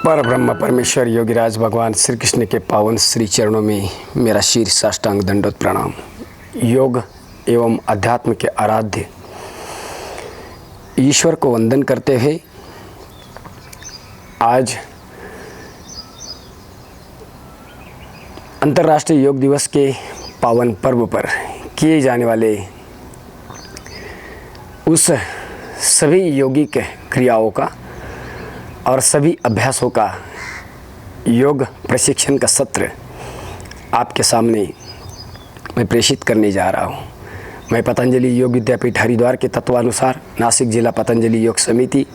पर ब्रह्म परमेश्वर योगीराज भगवान श्री कृष्ण के पावन श्री चरणों में मेरा शीर साष्टांग दंडोत प्रणाम। योग एवं अध्यात्म के आराध्य ईश्वर को वंदन करते हुए आज अंतर्राष्ट्रीय योग दिवस के पावन पर्व पर किए जाने वाले उस सभी योगिक क्रियाओं का और सभी अभ्यासों का योग प्रशिक्षण का सत्र आपके सामने मैं प्रेषित करने जा रहा हूँ। मैं पतंजलि योग विद्यापीठ हरिद्वार के तत्वानुसार नासिक जिला पतंजलि योग समिति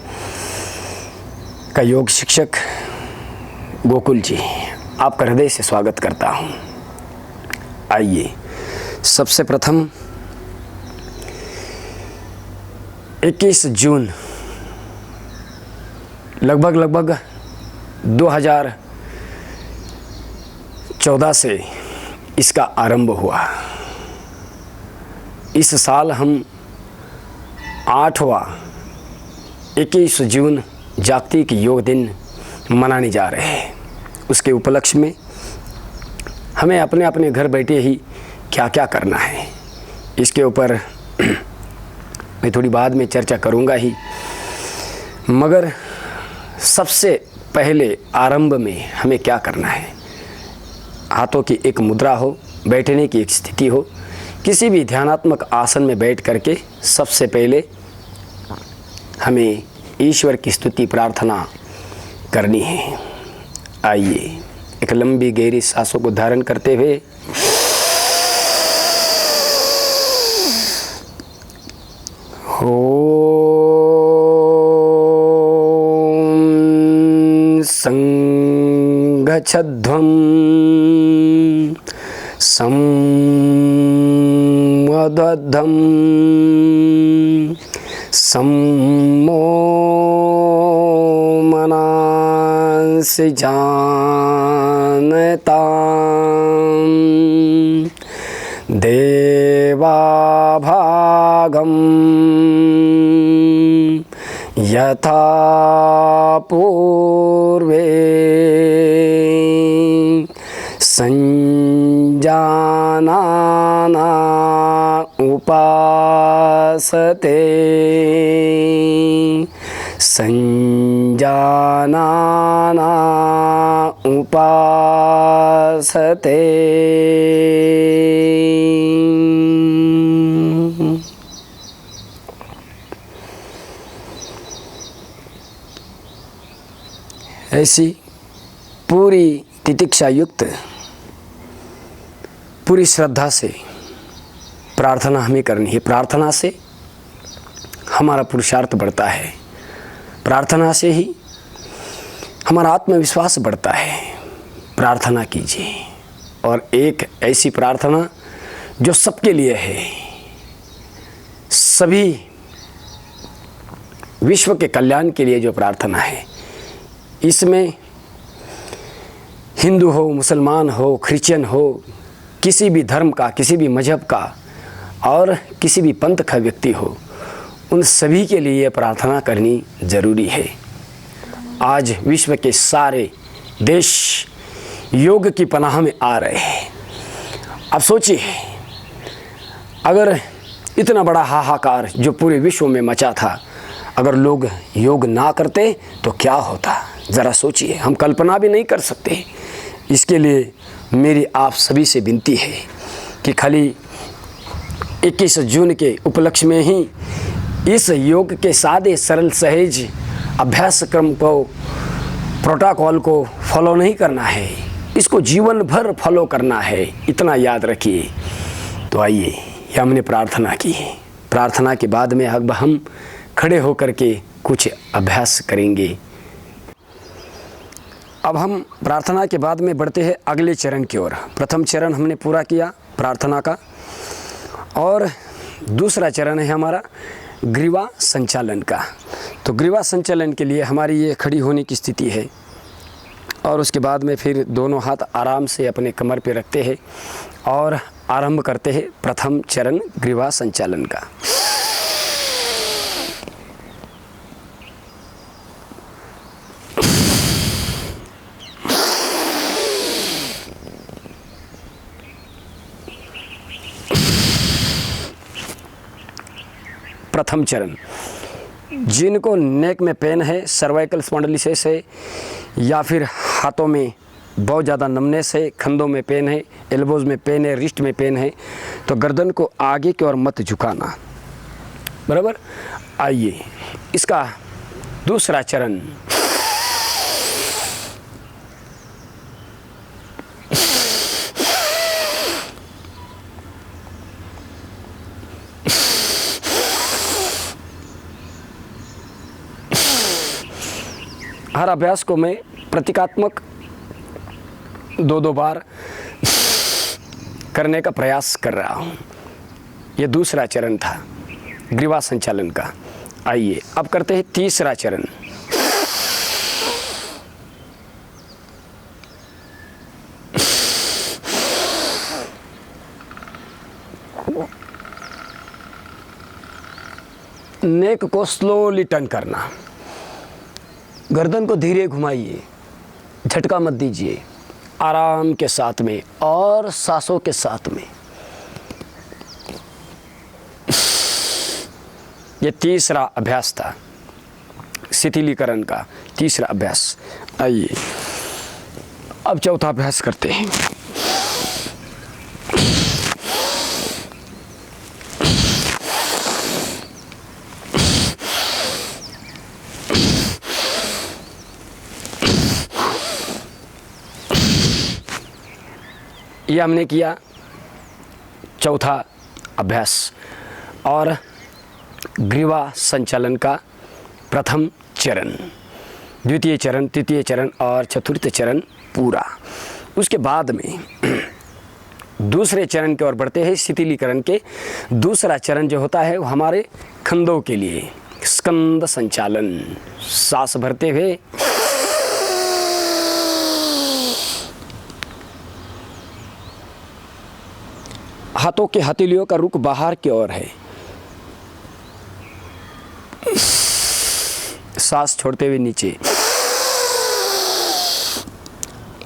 का योग शिक्षक गोकुल जी आपका हृदय से स्वागत करता हूँ। आइए सबसे प्रथम 21 जून लगभग 2014 से इसका आरंभ हुआ। इस साल हम 8वां 21 जून जागतिक योग दिन मनाने जा रहे हैं। उसके उपलक्ष्य में हमें अपने अपने घर बैठे ही क्या क्या करना है इसके ऊपर मैं थोड़ी बाद में चर्चा करूंगा ही, मगर सबसे पहले आरंभ में हमें क्या करना है। हाथों की एक मुद्रा हो, बैठने की एक स्थिति हो, किसी भी ध्यानात्मक आसन में बैठ करके सबसे पहले हमें ईश्वर की स्तुति प्रार्थना करनी है। आइए एक लंबी गहरी सांसों को धारण करते हुए संगच्छध्वं संवदद्धं सम्मो मनांसि जानतां देवाभागं यथा पूर्वे संजानाना उपासते संजानाना उपासते। ऐसी पूरी तितिक्षा युक्त पूरी श्रद्धा से प्रार्थना हमें करनी है। प्रार्थना से हमारा पुरुषार्थ बढ़ता है, प्रार्थना से ही हमारा आत्मविश्वास बढ़ता है। प्रार्थना कीजिए, और एक ऐसी प्रार्थना जो सबके लिए है, सभी विश्व के कल्याण के लिए जो प्रार्थना है। इसमें हिंदू हो, मुसलमान हो, क्रिश्चियन हो, किसी भी धर्म का, किसी भी मजहब का और किसी भी पंथ का व्यक्ति हो, उन सभी के लिए प्रार्थना करनी जरूरी है। आज विश्व के सारे देश योग की पनाह में आ रहे हैं। अब सोचिए, अगर इतना बड़ा हाहाकार जो पूरे विश्व में मचा था, अगर लोग योग ना करते तो क्या होता, ज़रा सोचिए। हम कल्पना भी नहीं कर सकते। इसके लिए मेरी आप सभी से विनती है कि खाली 21 जून के उपलक्ष्य में ही इस योग के सादे सरल सहज अभ्यास क्रम को, प्रोटोकॉल को फॉलो नहीं करना है, इसको जीवन भर फॉलो करना है, इतना याद रखिए। तो आइए, ये हमने प्रार्थना की है। प्रार्थना के बाद में अब हम खड़े होकर के कुछ अभ्यास करेंगे। अब हम प्रार्थना के बाद में बढ़ते हैं अगले चरण की ओर। प्रथम चरण हमने पूरा किया प्रार्थना का, और दूसरा चरण है हमारा ग्रीवा संचालन का। तो ग्रीवा संचालन के लिए हमारी ये खड़ी होने की स्थिति है, और उसके बाद में फिर दोनों हाथ आराम से अपने कमर पे रखते हैं और आरंभ करते हैं प्रथम चरण ग्रीवा संचालन का। प्रथम चरण। जिनको नेक में पेन है, सर्वाइकल स्पॉन्डिलोसिस है, या फिर हाथों में बहुत ज़्यादा नमनेस है, कंधों में पेन है, एल्बोज में पेन है, रिस्ट में पेन है, तो गर्दन को आगे की ओर मत झुकाना। बराबर। आइए इसका दूसरा चरण। हर अभ्यास को मैं प्रतीकात्मक 2-2 बार करने का प्रयास कर रहा हूँ। ये दूसरा चरण था ग्रीवा संचालन का। आइए अब करते हैं तीसरा चरण। नेक को स्लोली टर्न करना, गर्दन को धीरे घुमाइए, झटका मत दीजिए, आराम के साथ में और सांसों के साथ में। ये तीसरा अभ्यास था शिथिलीकरण का, तीसरा अभ्यास। आइए अब चौथा अभ्यास करते हैं। ये हमने किया चौथा अभ्यास और ग्रीवा संचालन का प्रथम चरण, द्वितीय चरण, तृतीय चरण और चतुर्थ चरण पूरा। उसके बाद में दूसरे चरण की ओर बढ़ते हैं। शिथिलीकरण के दूसरा चरण जो होता है वो हमारे कंधों के लिए स्कंद संचालन। सांस भरते हुए हाथों के हथेलियों का रुख बाहर की ओर है। सांस छोड़ते हुए नीचे।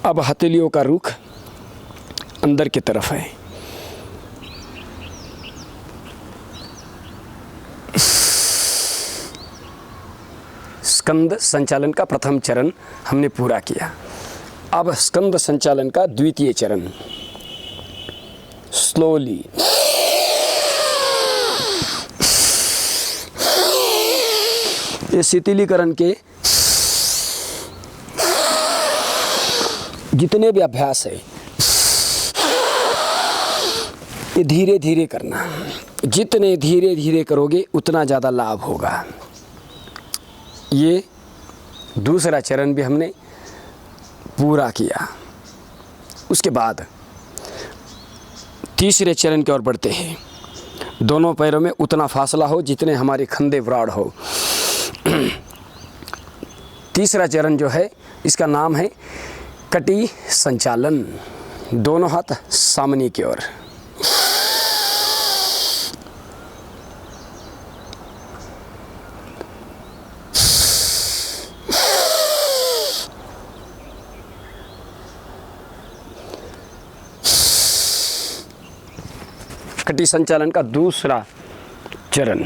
अब हथेलियों का रुख अंदर की तरफ है। स्कंद संचालन का प्रथम चरण हमने पूरा किया। अब स्कंद संचालन का द्वितीय चरण। स्लोली ये शिथिलीकरण के जितने भी अभ्यास है ये धीरे धीरे करना। जितने धीरे धीरे करोगे उतना ज़्यादा लाभ होगा। ये दूसरा चरण भी हमने पूरा किया। उसके बाद तीसरे चरण की ओर बढ़ते हैं। दोनों पैरों में उतना फासला हो जितने हमारे कंधे ब्रॉड हो। तीसरा चरण जो है इसका नाम है कटी संचालन। दोनों हाथ सामने की ओर। कटी संचालन का दूसरा चरण।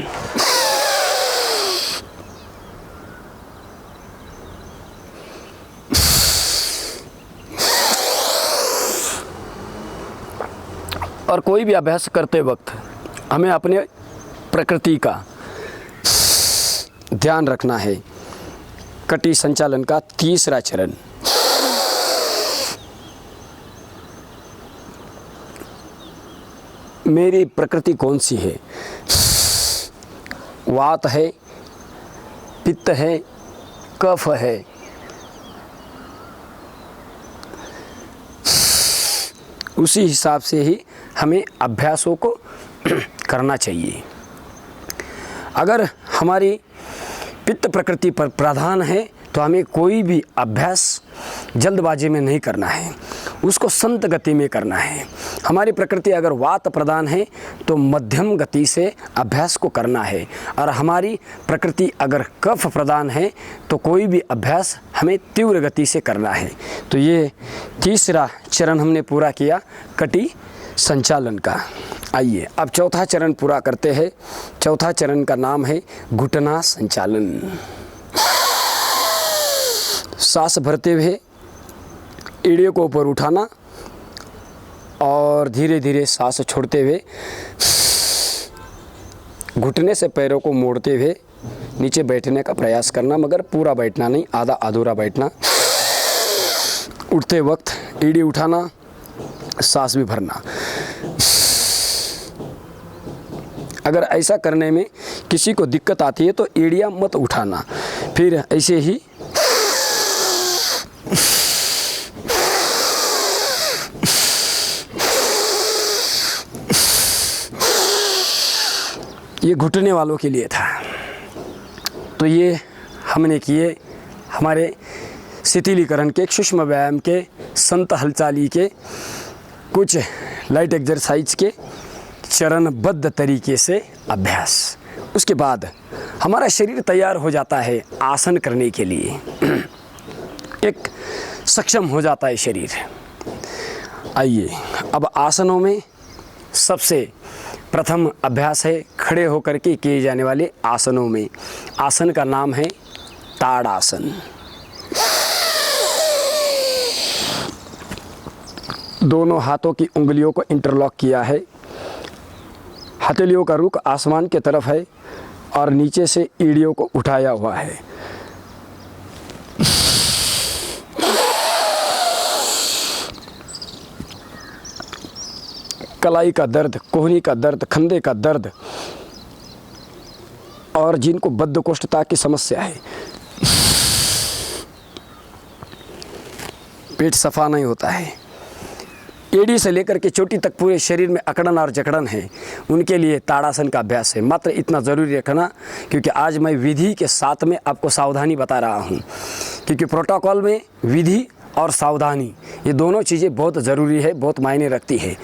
और कोई भी अभ्यास करते वक्त हमें अपने प्रकृति का ध्यान रखना है। कटी संचालन का तीसरा चरण। मेरी प्रकृति कौन सी है? वात है, पित्त है, कफ है। उसी हिसाब से ही हमें अभ्यासों को करना चाहिए। अगर हमारी पित्त प्रकृति पर प्रधान है तो हमें कोई भी अभ्यास जल्दबाजी में नहीं करना है, उसको संत गति में करना है। हमारी प्रकृति अगर वात प्रधान है तो मध्यम गति से अभ्यास को करना है, और हमारी प्रकृति अगर कफ प्रधान है तो कोई भी अभ्यास हमें तीव्र गति से करना है। तो ये तीसरा चरण हमने पूरा किया कटी संचालन का। आइए अब चौथा चरण पूरा करते हैं। चौथा चरण का नाम है घुटना संचालन। सांस भरते हुए एड़ियों को ऊपर उठाना और धीरे धीरे सांस छोड़ते हुए घुटने से पैरों को मोड़ते हुए नीचे बैठने का प्रयास करना, मगर पूरा बैठना नहीं, आधा अधूरा बैठना। उठते वक्त एड़ी उठाना, सांस भी भरना। अगर ऐसा करने में किसी को दिक्कत आती है तो एड़ियाँ मत उठाना, फिर ऐसे ही ये घुटने वालों के लिए था। तो ये हमने किए हमारे शिथिलीकरण के, सूक्ष्म व्यायाम के, संत हलचाली के, कुछ लाइट एक्सरसाइज के चरणबद्ध तरीके से अभ्यास। उसके बाद हमारा शरीर तैयार हो जाता है आसन करने के लिए, एक सक्षम हो जाता है शरीर। आइए अब आसनों में सबसे प्रथम अभ्यास है खड़े होकर के किए जाने वाले आसनों में। आसन का नाम है ताड़ासन। दोनों हाथों की उंगलियों को इंटरलॉक किया है, हथेलियों का रुख आसमान की तरफ है और नीचे से एड़ियों को उठाया हुआ है। कलाई का दर्द, कोहनी का दर्द, कंधे का दर्द और जिनको बद्धकोष्ठता की समस्या है, पेट सफा नहीं होता है, एड़ी से लेकर के चोटी तक पूरे शरीर में अकड़न और जकड़न है, उनके लिए ताड़ासन का अभ्यास है। मात्र इतना ज़रूरी रखना, क्योंकि आज मैं विधि के साथ में आपको सावधानी बता रहा हूँ, क्योंकि प्रोटोकॉल में विधि और सावधानी ये दोनों चीज़ें बहुत ज़रूरी है, बहुत मायने रखती है।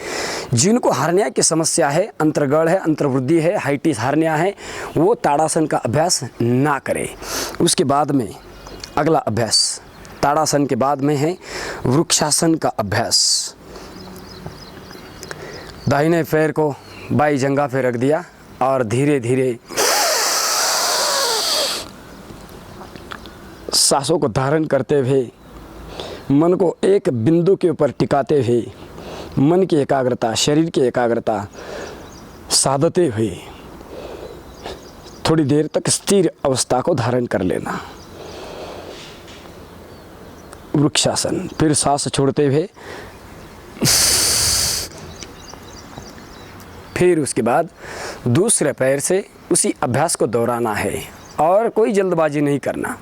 जिनको हार्निया की समस्या है, अंतर्गढ़ है, अंतर्वृद्धि है, हाइटिस हार्निया है, वो ताड़ासन का अभ्यास ना करें। उसके बाद में अगला अभ्यास ताड़ासन के बाद में है वृक्षासन का अभ्यास। दाहिने पैर को बाई जंघा पे रख दिया और धीरे धीरे सांसों को धारण करते हुए मन को एक बिंदु के ऊपर टिकाते हुए मन की एकाग्रता, शरीर की एकाग्रता साधते हुए थोड़ी देर तक स्थिर अवस्था को धारण कर लेना। वृक्षासन। फिर सांस छोड़ते हुए फिर उसके बाद दूसरे पैर से उसी अभ्यास को दोहराना है और कोई जल्दबाजी नहीं करना।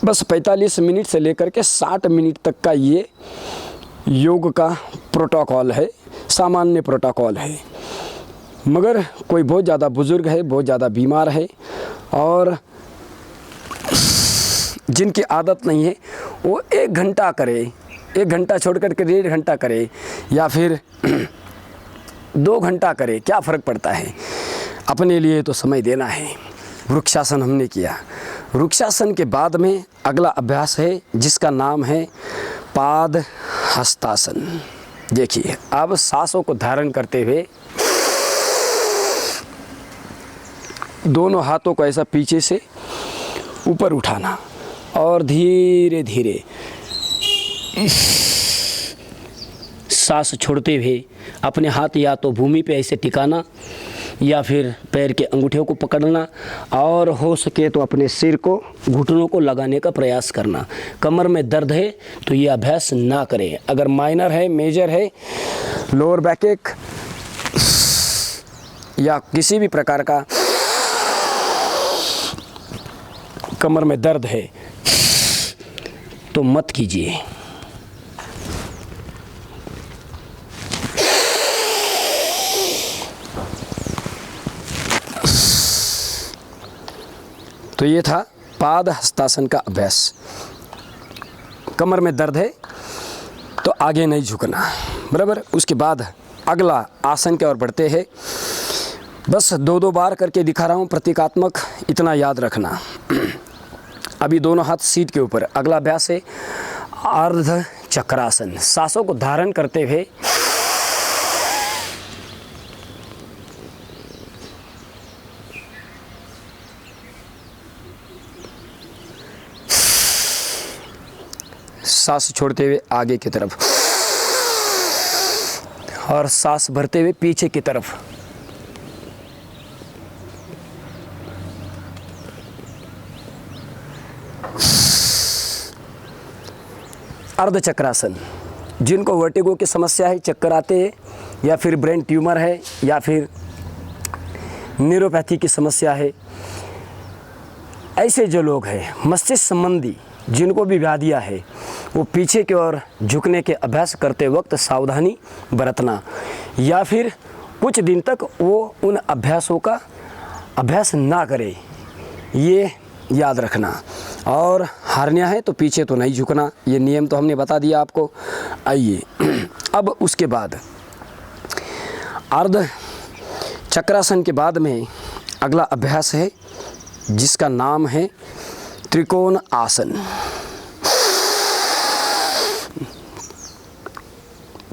बस 45 मिनट से लेकर के 60 मिनट तक का ये योग का प्रोटोकॉल है, सामान्य प्रोटोकॉल है। मगर कोई बहुत ज़्यादा बुज़ुर्ग है, बहुत ज़्यादा बीमार है और जिनकी आदत नहीं है, वो 1 घंटा करे, 1 घंटा छोड़ कर के 1.5 घंटा करे या फिर 2 घंटा करे, क्या फ़र्क पड़ता है। अपने लिए तो समय देना है। वृक्षासन हमने किया। वृक्षासन के बाद में अगला अभ्यास है जिसका नाम है पाद हस्तासन। देखिए अब सांसों को धारण करते हुए दोनों हाथों को ऐसा पीछे से ऊपर उठाना और धीरे धीरे सांस छोड़ते हुए अपने हाथ या तो भूमि पे ऐसे टिकाना या फिर पैर के अंगूठे को पकड़ना और हो सके तो अपने सिर को, घुटनों को लगाने का प्रयास करना। कमर में दर्द है तो ये अभ्यास ना करें। अगर माइनर है, मेजर है, लोअर बैक एक या किसी भी प्रकार का कमर में दर्द है तो मत कीजिए। तो ये था पाद हस्तासन का अभ्यास। कमर में दर्द है तो आगे नहीं झुकना, बराबर। उसके बाद अगला आसन की ओर बढ़ते हैं। बस 2-2 बार करके दिखा रहा हूँ, प्रतीकात्मक, इतना याद रखना। अभी दोनों हाथ सीट के ऊपर। अगला अभ्यास है अर्ध चक्रासन। सांसों को धारण करते हुए सांस छोड़ते हुए आगे की तरफ और सांस भरते हुए पीछे की तरफ। अर्धचक्रासन। जिनको वर्टिगो की समस्या है, चक्कर आते हैं, या फिर ब्रेन ट्यूमर है, या फिर न्यूरोपैथी की समस्या है, ऐसे जो लोग हैं मस्तिष्क संबंधी जिनको भी व्याधियाँ है, वो पीछे की ओर झुकने के अभ्यास करते वक्त सावधानी बरतना, या फिर कुछ दिन तक वो उन अभ्यासों का अभ्यास ना करे, ये याद रखना। और हार्निया है तो पीछे तो नहीं झुकना, ये नियम तो हमने बता दिया आपको। आइए अब उसके बाद अर्ध चक्रासन के बाद में अगला अभ्यास है जिसका नाम है त्रिकोण आसन।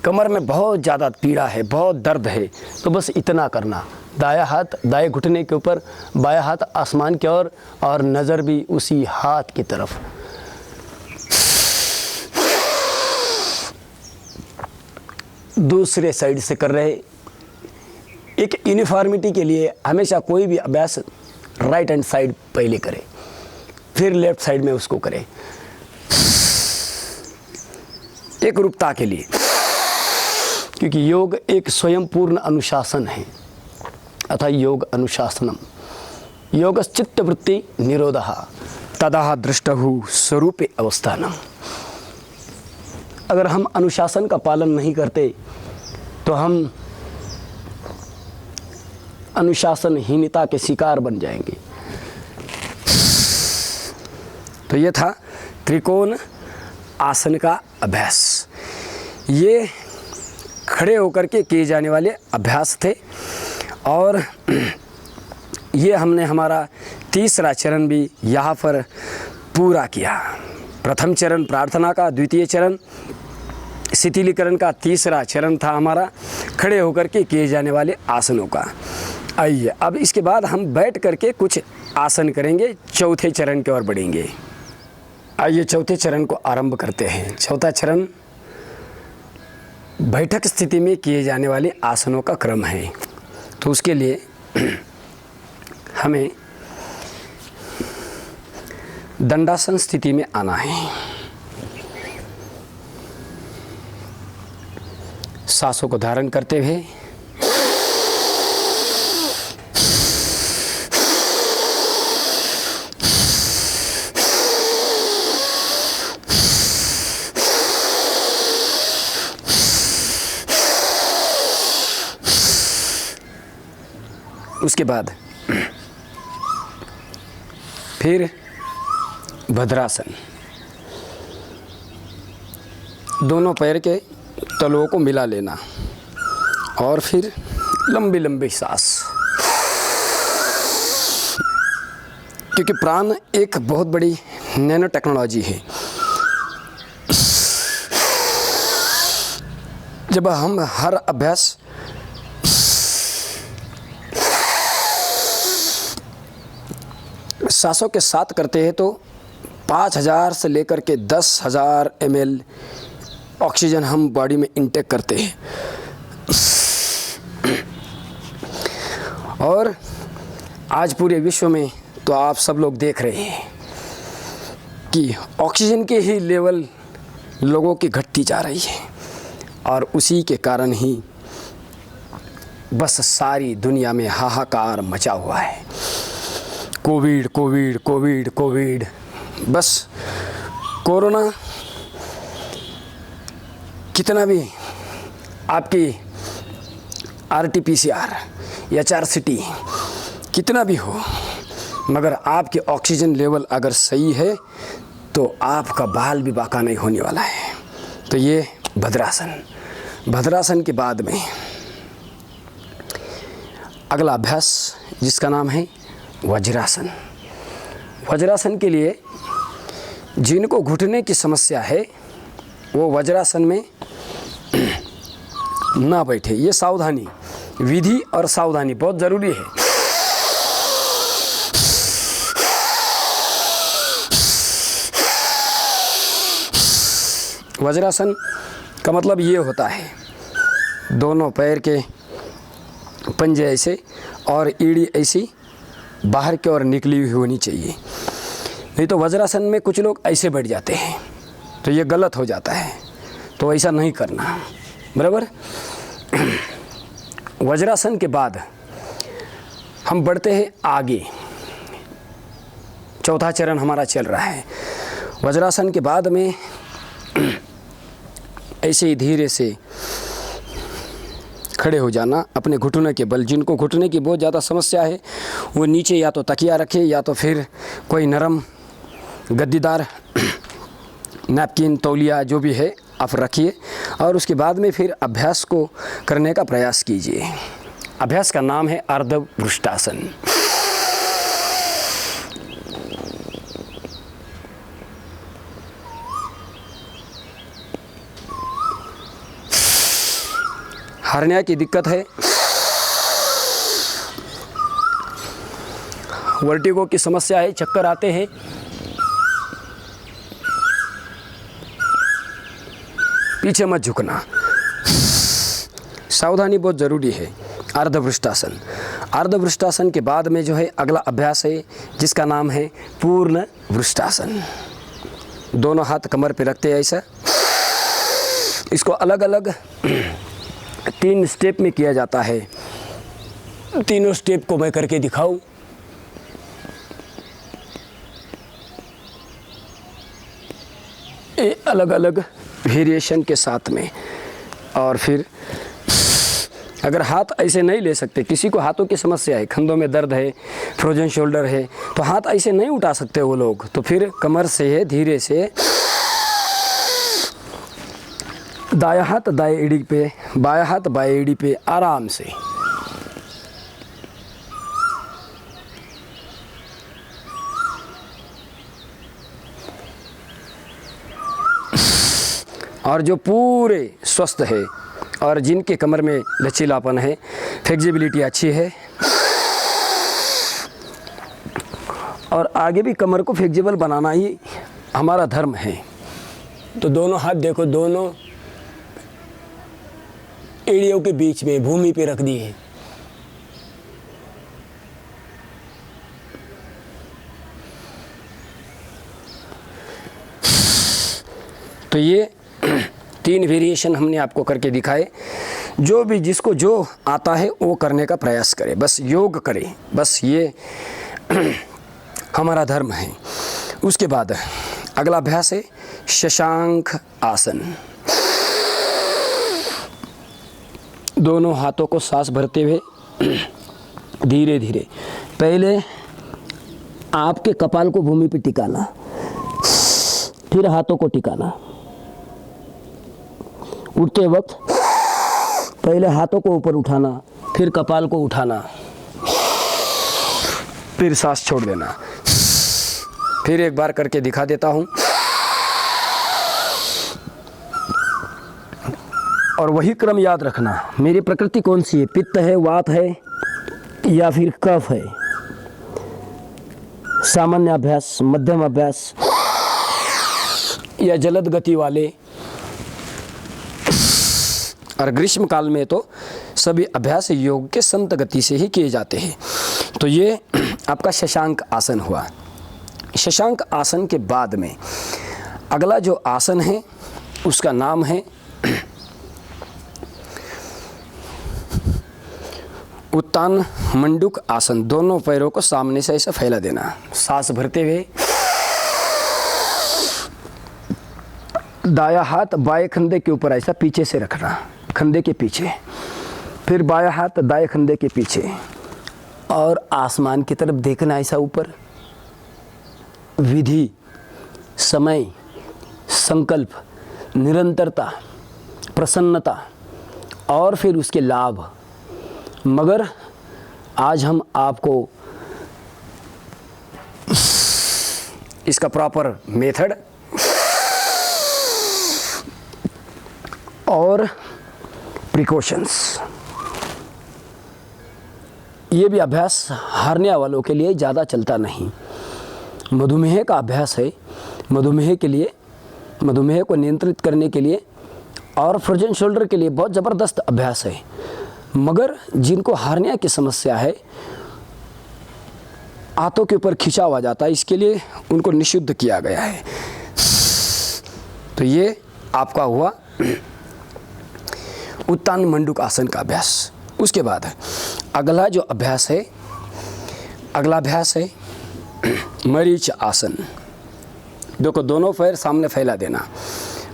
कमर में बहुत ज़्यादा पीड़ा है, बहुत दर्द है, तो बस इतना करना, दाया हाथ दाएं घुटने के ऊपर, बायां हाथ आसमान की ओर और नज़र भी उसी हाथ की तरफ। दूसरे साइड से कर रहे। एक यूनिफॉर्मिटी के लिए हमेशा कोई भी अभ्यास राइट हैंड साइड पहले करें, फिर लेफ्ट साइड में उसको करें, एक रूपता के लिए, क्योंकि योग एक स्वयं पूर्ण अनुशासन है। अतः योग अनुशासनम योगश्चित्तवृत्ति निरोधः तदा दृष्टहु स्वरूपे अवस्थानम। अगर हम अनुशासन का पालन नहीं करते तो हम अनुशासनहीनता के शिकार बन जाएंगे। तो ये था त्रिकोण आसन का अभ्यास। ये खड़े होकर के किए जाने वाले अभ्यास थे और ये हमने हमारा तीसरा चरण भी यहाँ पर पूरा किया। प्रथम चरण प्रार्थना का, द्वितीय चरण शिथिलीकरण का, तीसरा चरण था हमारा खड़े होकर के किए जाने वाले आसनों का। आइए अब इसके बाद हम बैठ करके कुछ आसन करेंगे, चौथे चरण की ओर बढ़ेंगे। आइए चौथे चरण को आरंभ करते हैं। चौथा चरण बैठक स्थिति में किए जाने वाले आसनों का क्रम है। तो उसके लिए हमें दंडासन स्थिति में आना है। सांसों को धारण करते हुए उसके बाद फिर भद्रासन। दोनों पैर के तलुओं को मिला लेना और फिर लंबी लंबी सांस, क्योंकि प्राण एक बहुत बड़ी नैनो टेक्नोलॉजी है। जब हम हर अभ्यास सांसों के साथ करते हैं तो 5000 से लेकर के 10,000 ml ऑक्सीजन हम बॉडी में इंटेक करते हैं। और आज पूरे विश्व में तो आप सब लोग देख रहे हैं कि ऑक्सीजन के ही लेवल लोगों की घटती जा रही है और उसी के कारण ही बस सारी दुनिया में हाहाकार मचा हुआ है। कोविड कोविड कोविड कोविड, बस कोरोना कितना भी आपकी RT-PCR या HRCT कितना भी हो, मगर आपके ऑक्सीजन लेवल अगर सही है तो आपका बाल भी बाका नहीं होने वाला है। तो ये भद्रासन। भद्रासन के बाद में अगला अभ्यास जिसका नाम है वज्रासन। वज्रासन के लिए जिनको घुटने की समस्या है वो वज्रासन में ना बैठे। ये सावधानी, विधि और सावधानी बहुत ज़रूरी है। वज्रासन का मतलब ये होता है, दोनों पैर के पंजे ऐसे और एड़ी ऐसी बाहर की ओर निकली हुई होनी चाहिए। नहीं तो वज्रासन में कुछ लोग ऐसे बैठ जाते हैं तो ये गलत हो जाता है, तो ऐसा नहीं करना, बराबर। वज्रासन के बाद हम बढ़ते हैं आगे, चौथा चरण हमारा चल रहा है। वज्रासन के बाद में ऐसे ही धीरे से खड़े हो जाना अपने घुटने के बल। जिनको घुटने की बहुत ज़्यादा समस्या है वो नीचे या तो तकिया रखे या तो फिर कोई नरम गद्दीदार नैपकिन, तौलिया जो भी है आप रखिए, और उसके बाद में फिर अभ्यास को करने का प्रयास कीजिए। अभ्यास का नाम है अर्धपृष्ठासन। हर्निया की दिक्कत है, वर्टिगो की समस्या है, चक्कर आते हैं, पीछे मत झुकना, सावधानी बहुत ज़रूरी है। अर्धपृष्ठासन। अर्धपृष्ठासन के बाद में जो है अगला अभ्यास है जिसका नाम है पूर्ण पृष्ठासन। दोनों हाथ कमर पे रखते हैं ऐसा। इसको अलग अलग 3 स्टेप में किया जाता है। तीनों स्टेप को मैं करके दिखाऊं। ये अलग अलग वेरिएशन के साथ में। और फिर अगर हाथ ऐसे नहीं ले सकते, किसी को हाथों की समस्या है, कंधों में दर्द है, फ्रोजन शोल्डर है, तो हाथ ऐसे नहीं उठा सकते वो लोग, तो फिर कमर से है धीरे से दाया हाथ दाएं एड़ी पे, बाया हाथ बाएं एड़ी पे, आराम से। और जो पूरे स्वस्थ है और जिनके कमर में लचीलापन है, फ्लेक्सिबिलिटी अच्छी है और आगे भी कमर को फ्लेक्सिबल बनाना ही हमारा धर्म है, तो दोनों हाथ देखो, दोनों एड़ियों के बीच में भूमि पे रख दिए। तो ये 3 वेरिएशन हमने आपको करके दिखाए। जो भी जिसको जो आता है वो करने का प्रयास करे, बस योग करे, बस ये हमारा धर्म है। उसके बाद अगला अभ्यास है शशांक आसन। दोनों हाथों को सांस भरते हुए धीरे धीरे पहले आपके कपाल को भूमि पर टिकाना, फिर हाथों को टिकाना। उठते वक्त पहले हाथों को ऊपर उठाना, फिर कपाल को उठाना, फिर सांस छोड़ देना। फिर एक बार करके दिखा देता हूँ। और वही क्रम याद रखना। मेरी प्रकृति कौन सी है? पित्त है, वात है या फिर कफ है? सामान्य अभ्यास, मध्यम अभ्यास या जलद गति वाले। और ग्रीष्म काल में तो सभी अभ्यास योग के संत गति से ही किए जाते हैं। तो ये आपका शशांक आसन हुआ। शशांक आसन के बाद में अगला जो आसन है उसका नाम है उत्तान मंडूक आसन। दोनों पैरों को सामने से ऐसा फैला देना, सांस भरते हुए दाया हाथ बाएं कंधे के ऊपर ऐसा पीछे से रखना, कंधे के पीछे, फिर बाया हाथ दाएं कंधे के पीछे और आसमान की तरफ देखना ऐसा ऊपर। विधि, समय, संकल्प, निरंतरता, प्रसन्नता और फिर उसके लाभ। मगर आज हम आपको इसका प्रॉपर मेथड और प्रिकॉशंस। ये भी अभ्यास हार्निया वालों के लिए ज़्यादा चलता नहीं। मधुमेह का अभ्यास है, मधुमेह के लिए, मधुमेह को नियंत्रित करने के लिए और फ्रोजन शोल्डर के लिए बहुत ज़बरदस्त अभ्यास है। मगर जिनको हार्निया की समस्या है, हाथों के ऊपर खिंचाव आ जाता है, इसके लिए उनको निषिद्ध किया गया है। तो ये आपका हुआ उत्तान मंडूक आसन का अभ्यास। उसके बाद अगला जो अभ्यास है, अगला अभ्यास है मरीच आसन। देखो, दोनों पैर सामने फैला देना,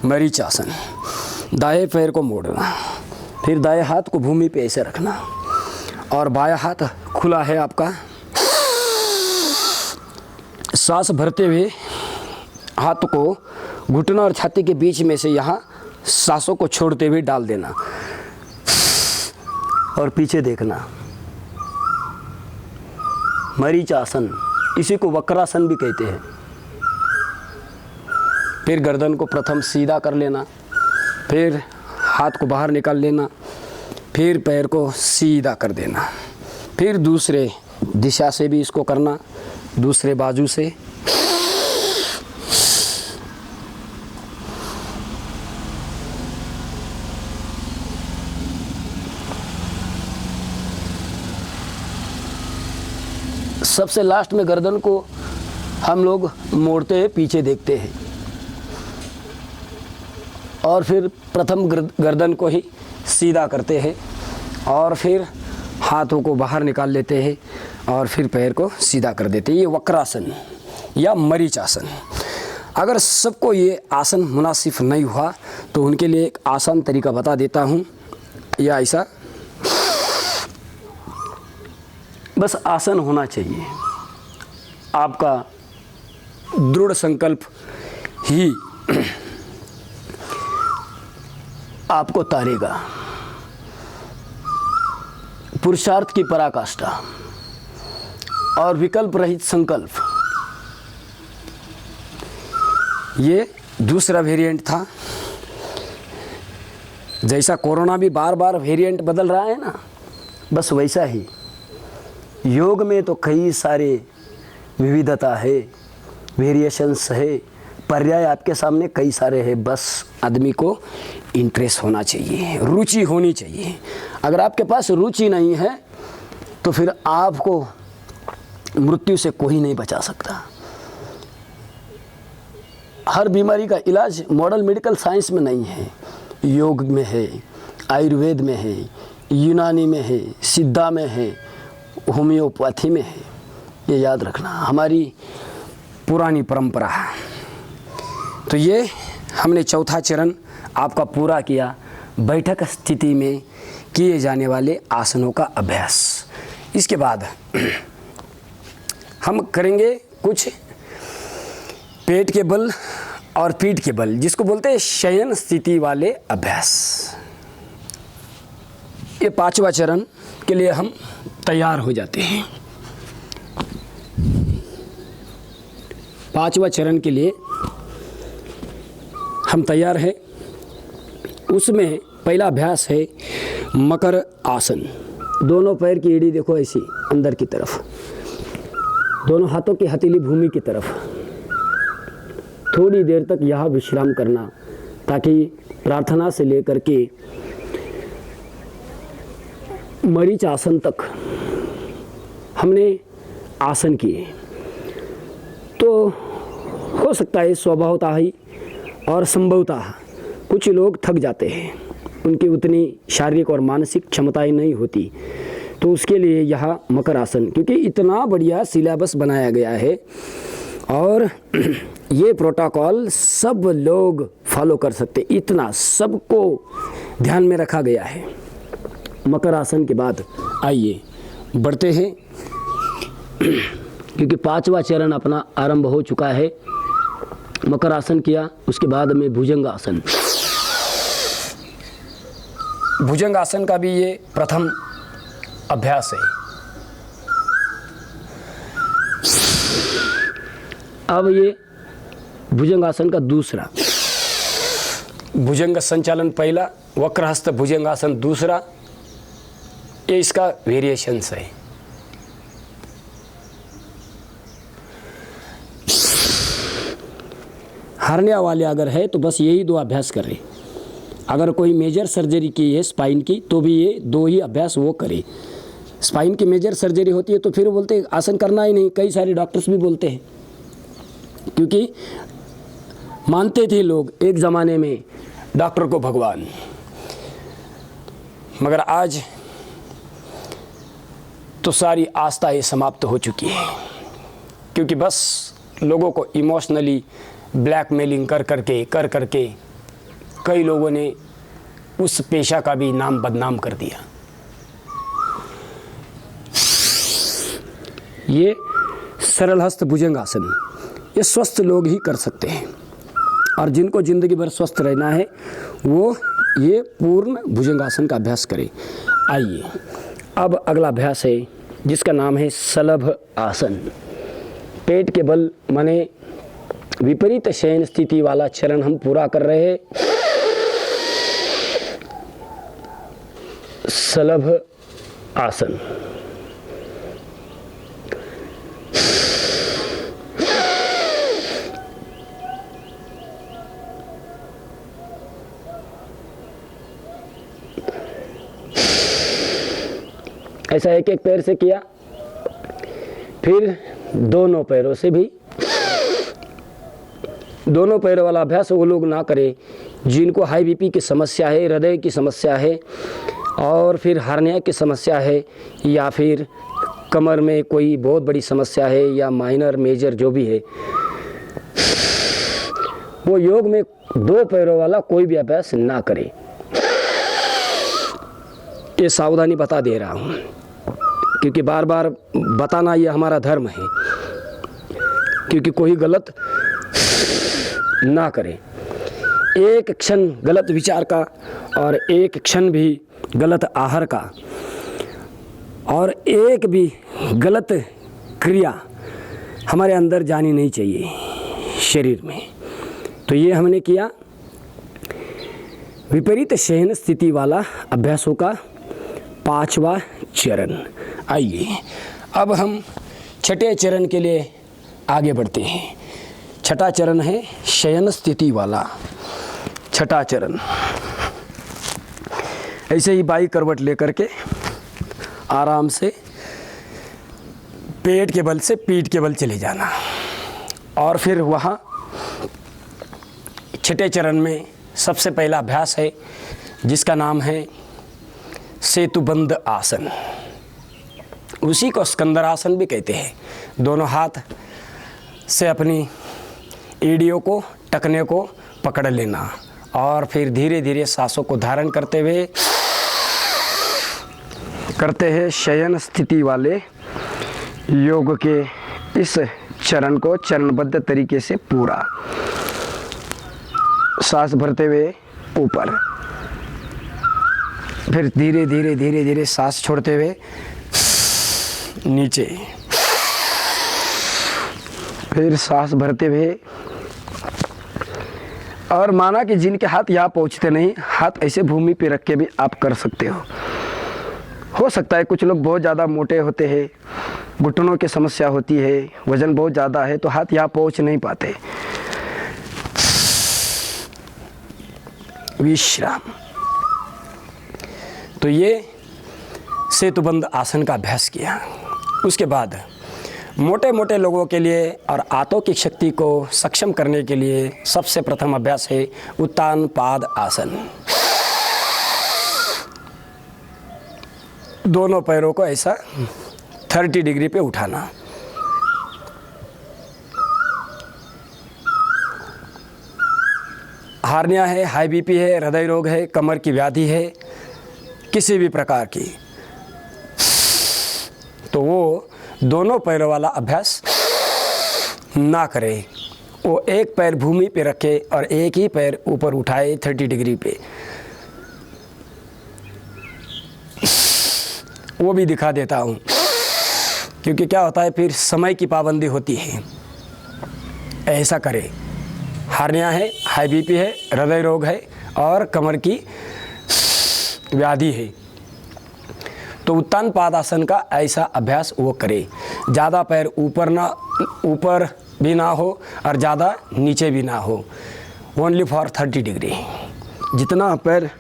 मरीच आसन। दाएं पैर को मोड़ना, फिर दाएं हाथ को भूमि पे ऐसे रखना और बायां हाथ खुला है आपका। सांस भरते हुए हाथ को घुटना और छाती के बीच में से यहाँ सांसों को छोड़ते हुए डाल देना और पीछे देखना। मरीच आसन, इसी को वक्रासन भी कहते हैं। फिर गर्दन को प्रथम सीधा कर लेना, फिर हाथ को बाहर निकाल लेना, फिर पैर को सीधा कर देना, फिर दूसरे दिशा से भी इसको करना, दूसरे बाजू से। सबसे लास्ट में गर्दन को हम लोग मोड़ते हैं, पीछे देखते हैं और फिर प्रथम गर्दन को ही सीधा करते हैं और फिर हाथों को बाहर निकाल लेते हैं और फिर पैर को सीधा कर देते हैं। ये वक्रासन या मरीच आसन। अगर सबको ये आसन मुनासिब नहीं हुआ तो उनके लिए एक आसान तरीका बता देता हूँ। या ऐसा बस आसन होना चाहिए, आपका दृढ़ संकल्प ही आपको तारेगा। पुरुषार्थ की पराकाष्ठा और विकल्प रहित संकल्प, ये दूसरा वेरिएंट था। जैसा कोरोना भी बार बार वेरिएंट बदल रहा है ना, बस वैसा ही योग में तो कई सारे विविधता है, वेरिएशंस है, पर्याय आपके सामने कई सारे हैं। बस आदमी को इंटरेस्ट होना चाहिए, रुचि होनी चाहिए। अगर आपके पास रुचि नहीं है तो फिर आपको मृत्यु से कोई नहीं बचा सकता। हर बीमारी का इलाज मॉडर्न मेडिकल साइंस में नहीं है, योग में है, आयुर्वेद में है, यूनानी में है, सिद्धा में है, होम्योपैथी में है। ये याद रखना, हमारी पुरानी परंपरा है। तो ये हमने चौथा चरण आपका पूरा किया, बैठक स्थिति में किए जाने वाले आसनों का अभ्यास। इसके बाद हम करेंगे कुछ पेट के बल और पीठ के बल, जिसको बोलते हैं शयन स्थिति वाले अभ्यास। ये पांचवा चरण के लिए हम तैयार हो जाते हैं। पांचवा चरण के लिए हम तैयार हैं। उसमें पहला अभ्यास है मकर आसन। दोनों पैर की एड़ी देखो ऐसी अंदर की तरफ, दोनों हाथों की हथेली भूमि की तरफ। थोड़ी देर तक यहाँ विश्राम करना, ताकि प्रार्थना से लेकर के मरीच आसन तक हमने आसन किए। तो हो सकता है स्वभावतः ही और संभवतः कुछ लोग थक जाते हैं, उनकी उतनी शारीरिक और मानसिक क्षमताएं नहीं होती, तो उसके लिए यहाँ मकर आसन, क्योंकि इतना बढ़िया सिलेबस बनाया गया है और ये प्रोटोकॉल सब लोग फॉलो कर सकते, इतना सबको ध्यान में रखा गया है। मकर आसन के बाद आइए बढ़ते हैं, क्योंकि पांचवा चरण अपना आरंभ हो चुका है। मकर आसन किया, उसके बाद में भुजंग आसन। भुजंग आसन का भी ये प्रथम अभ्यास है। अब ये भुजंग आसन का दूसरा। भुजंग संचालन पहला, वक्रहस्त भुजंगासन दूसरा, ये इसका वेरिएशंस है। हार्निया वाले अगर है तो बस यही 2 अभ्यास करें। अगर कोई मेजर सर्जरी की है स्पाइन की तो भी ये 2 ही अभ्यास वो करे। स्पाइन की मेजर सर्जरी होती है तो फिर बोलते हैं आसन करना ही नहीं, कई सारे डॉक्टर्स भी बोलते हैं, क्योंकि मानते थे लोग एक ज़माने में डॉक्टर को भगवान। मगर आज तो सारी आस्था ये समाप्त हो चुकी है, क्योंकि बस लोगों को इमोशनली ब्लैकमेलिंग कर करके कई लोगों ने उस पेशा का भी नाम बदनाम कर दिया। ये सरल हस्त भुजंगासन ये स्वस्थ लोग ही कर सकते हैं, और जिनको ज़िंदगी भर स्वस्थ रहना है वो ये पूर्ण भुजंगासन का अभ्यास करें। आइए अब अगला अभ्यास है जिसका नाम है सलभ आसन। पेट के बल माने विपरीत शयन स्थिति वाला चरण हम पूरा कर रहे हैं। सलभ आसन। ऐसा एक एक पैर से किया, फिर दोनों पैरों से भी। दोनों पैरों वाला अभ्यास वो लोग ना करें जिनको हाई बीपी की समस्या है, हृदय की समस्या है, और फिर हार्निया की समस्या है, या फिर कमर में कोई बहुत बड़ी समस्या है, या माइनर मेजर जो भी है। वो योग में 2 पैरों वाला कोई भी अभ्यास ना करे। ये सावधानी बता दे रहा हूँ, क्योंकि बार बार बताना ये हमारा धर्म है, क्योंकि कोई गलत ना करे। एक क्षण गलत विचार का और एक क्षण भी गलत आहार का और एक भी गलत क्रिया हमारे अंदर जानी नहीं चाहिए शरीर में। तो ये हमने किया विपरीत शयन स्थिति वाला अभ्यासों का 5वां चरण। आइए अब हम छठे चरण के लिए आगे बढ़ते हैं। छठा चरण है शयन स्थिति वाला। छठा चरण ऐसे ही बाई करवट लेकर के आराम से पेट के बल से पीठ के बल चले जाना, और फिर वहाँ छठे चरण में सबसे पहला अभ्यास है जिसका नाम है सेतुबंध आसन। उसी को स्कंदर आसन भी कहते हैं। दोनों हाथ से अपनी एड़ियों को, टखने को पकड़ लेना, और फिर धीरे धीरे सांसों को धारण करते हुए करते हैं शयन स्थिति वाले योग के इस चरण को चरणबद्ध तरीके से पूरा। सांस भरते हुए ऊपर, फिर धीरे धीरे धीरे धीरे सांस छोड़ते हुए नीचे, फिर सांस भरते हुए, और माना कि जिनके हाथ यहाँ पहुँचते नहीं, हाथ ऐसे भूमि पे रख के भी आप कर सकते हो सकता है कुछ लोग बहुत ज़्यादा मोटे होते हैं, घुटनों की समस्या होती है, वजन बहुत ज़्यादा है, तो हाथ यहाँ पहुँच नहीं पाते। विश्राम। तो ये सेतुबंध आसन का अभ्यास किया। उसके बाद मोटे मोटे लोगों के लिए और आंतों की शक्ति को सक्षम करने के लिए सबसे प्रथम अभ्यास है उत्तान पाद आसन। दोनों पैरों को ऐसा 30 डिग्री पे उठाना। हार्निया है, हाई बीपी है, हृदय रोग है, कमर की व्याधि है, किसी भी प्रकार की, तो वो दोनों पैरों वाला अभ्यास ना करे। वो एक पैर भूमि पे रखे और एक ही पैर ऊपर उठाए 30 डिग्री पे। वो भी दिखा देता हूँ, क्योंकि क्या होता है फिर समय की पाबंदी होती है। ऐसा करे। हार्निया है, हाई बीपी है, हृदय रोग है और कमर की व्याधि है तो उत्तान पादासन का ऐसा अभ्यास वो करे। ज़्यादा पैर ऊपर भी ना हो और ज़्यादा नीचे भी ना हो, ओनली फॉर 30 डिग्री। जितना पैर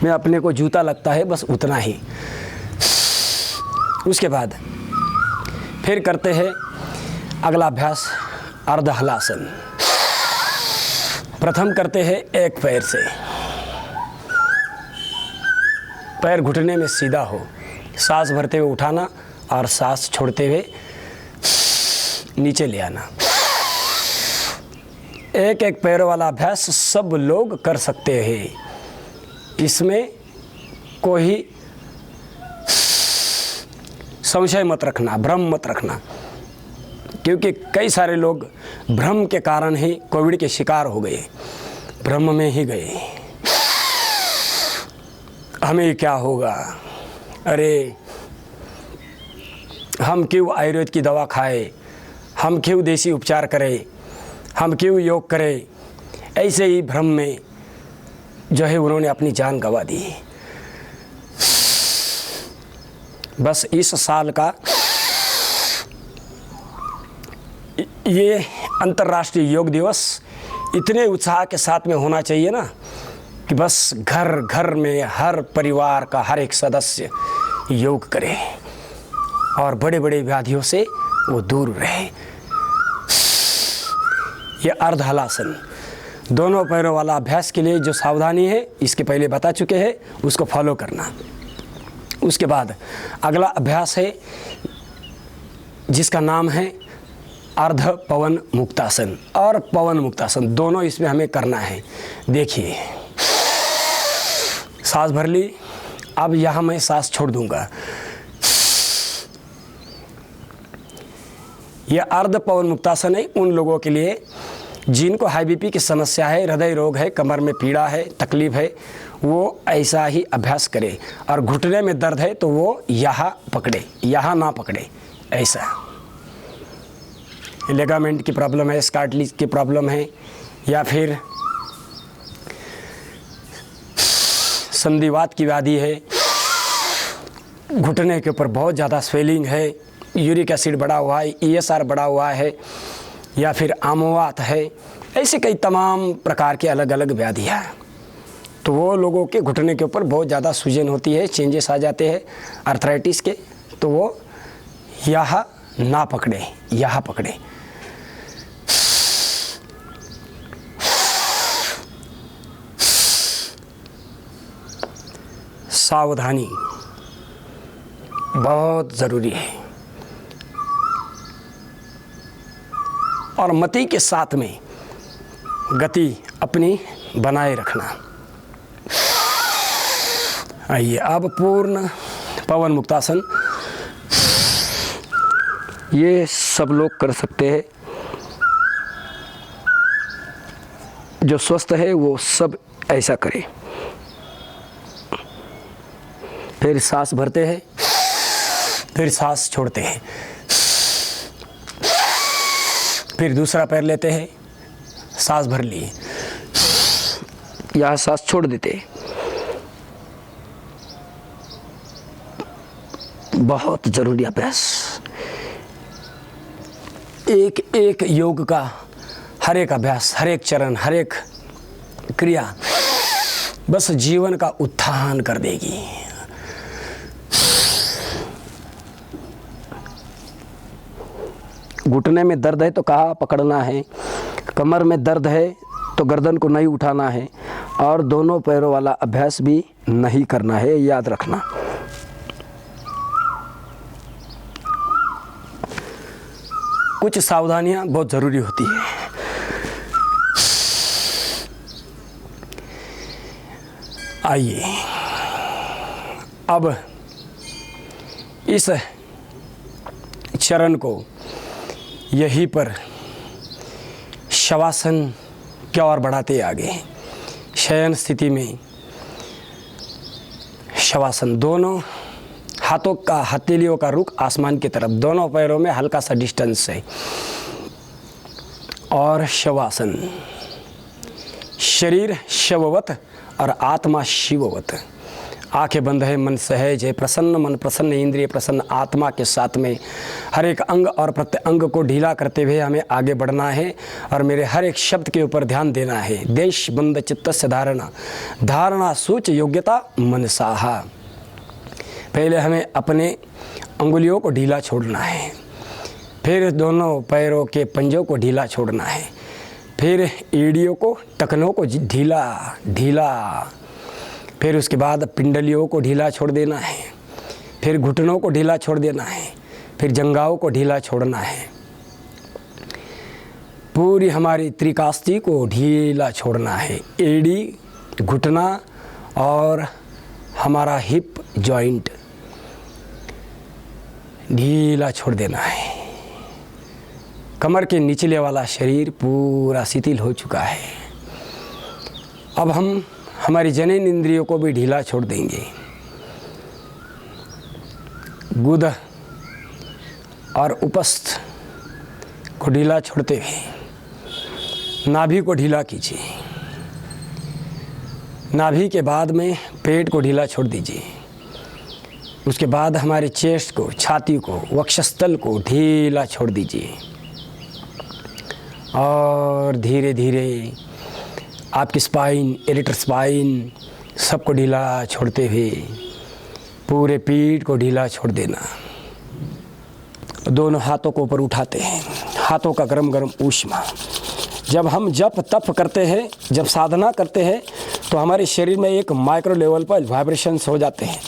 में अपने को जूता लगता है बस उतना ही। उसके बाद फिर करते हैं अगला अभ्यास अर्ध हलासन। प्रथम करते हैं एक पैर से, पैर घुटने में सीधा हो, सांस भरते हुए उठाना और सांस छोड़ते हुए नीचे ले आना। एक एक पैर वाला अभ्यास सब लोग कर सकते हैं, इसमें कोई संशय मत रखना, भ्रम मत रखना, क्योंकि कई सारे लोग भ्रम के कारण ही कोविड के शिकार हो गए, भ्रम में ही गए। हमें क्या होगा, अरे हम क्यों आयुर्वेद की दवा खाए, हम क्यों देसी उपचार करें, हम क्यों योग करें, ऐसे ही भ्रम में जो है उन्होंने अपनी जान गंवा दी। बस इस साल का ये अंतर्राष्ट्रीय योग दिवस इतने उत्साह के साथ में होना चाहिए ना कि बस घर घर में हर परिवार का हर एक सदस्य योग करे और बड़े बड़े व्याधियों से वो दूर रहे। ये अर्ध हलासन दोनों पैरों वाला अभ्यास के लिए जो सावधानी है इसके पहले बता चुके हैं, उसको फॉलो करना। उसके बाद अगला अभ्यास है जिसका नाम है अर्ध पवन मुक्तासन और पवन मुक्तासन, दोनों इसमें हमें करना है। देखिए, सांस भर ली, अब यहाँ मैं सांस छोड़ दूंगा। यह अर्ध पवन मुक्तासन है उन लोगों के लिए जिनको हाई बीपी की समस्या है, हृदय रोग है, कमर में पीड़ा है, तकलीफ है, वो ऐसा ही अभ्यास करे। और घुटने में दर्द है तो वो यहाँ पकड़े, यहाँ ना पकड़े, ऐसा। लिगामेंट की प्रॉब्लम है, स्कार्टिलेज की प्रॉब्लम है, या फिर संधिवात की व्याधि है, घुटने के ऊपर बहुत ज़्यादा स्वेलिंग है, यूरिक एसिड बढ़ा हुआ है, ESR बढ़ा हुआ है, या फिर आमोवात है, ऐसे कई तमाम प्रकार के अलग अलग व्याधियाँ हैं। तो वो लोगों के घुटने के ऊपर बहुत ज़्यादा सूजन होती है, चेंजेस आ जाते हैं आर्थराइटिस के, तो वो यहाँ ना पकड़े, यहाँ पकड़े। सावधानी बहुत ज़रूरी है और मति के साथ में गति अपनी बनाए रखना। आइए अब पूर्ण पवन मुक्तासन, ये सब लोग कर सकते हैं, जो स्वस्थ है वो सब ऐसा करे। फिर सांस भरते हैं, फिर सांस छोड़ते हैं, फिर दूसरा पैर लेते हैं, सांस भर लिए, यहाँ सांस छोड़ देते हैं। बहुत जरूरी अभ्यास। एक एक योग का हर एक अभ्यास, हर एक चरण, हर एक क्रिया बस जीवन का उत्थान कर देगी। घुटने में दर्द है तो कहाँ पकड़ना है, कमर में दर्द है तो गर्दन को नहीं उठाना है, और दोनों पैरों वाला अभ्यास भी नहीं करना है, याद रखना। कुछ सावधानियां बहुत ज़रूरी होती है। आइए अब इस चरण को यहीं पर शवासन की ओर बढ़ाते आगे। शयन स्थिति में शवासन, दोनों हाथों का, हथेलियों का रुख आसमान की तरफ, दोनों पैरों में हल्का सा डिस्टेंस है, और शवासन। शरीर शववत और आत्मा शिववत। आंखें बंद है, मन सहज है, प्रसन्न मन, प्रसन्न इंद्रिय, प्रसन्न आत्मा के साथ में हर एक अंग और प्रत्येक अंग को ढीला करते हुए हमें आगे बढ़ना है और मेरे हर एक शब्द के ऊपर ध्यान देना है। देश बंद चित्तस्य धारणा, धारणा सूच योग्यता मनसाहा। पहले हमें अपने अंगुलियों को ढीला छोड़ना है, फिर दोनों पैरों के पंजों को ढीला छोड़ना है, फिर एड़ियों को, टखनों को ढीला ढीला, फिर उसके बाद पिंडलियों को ढीला छोड़ देना है, फिर घुटनों को ढीला छोड़ देना है, फिर जंघाओं को ढीला छोड़ना है, पूरी हमारी त्रिकास्ती को ढीला छोड़ना है, एड़ी, घुटना और हमारा हिप जॉइंट ढीला छोड़ देना है। कमर के निचले वाला शरीर पूरा शिथिल हो चुका है। अब हम हमारी जनन इंद्रियों को भी ढीला छोड़ देंगे। गुद और उपस्थ को ढीला छोड़ते हुए नाभि को ढीला कीजिए। नाभि के बाद में पेट को ढीला छोड़ दीजिए। उसके बाद हमारे चेस्ट को, छाती को, वक्षस्थल को ढीला छोड़ दीजिए और धीरे धीरे आपकी स्पाइन, एलिटर स्पाइन सबको ढीला छोड़ते हुए पूरे पीठ को ढीला छोड़ देना। दोनों हाथों को ऊपर उठाते हैं, हाथों का गरम गरम ऊष्मा। जब हम जप तप करते हैं, जब साधना करते हैं तो हमारे शरीर में एक माइक्रो लेवल पर वाइब्रेशंस हो जाते हैं।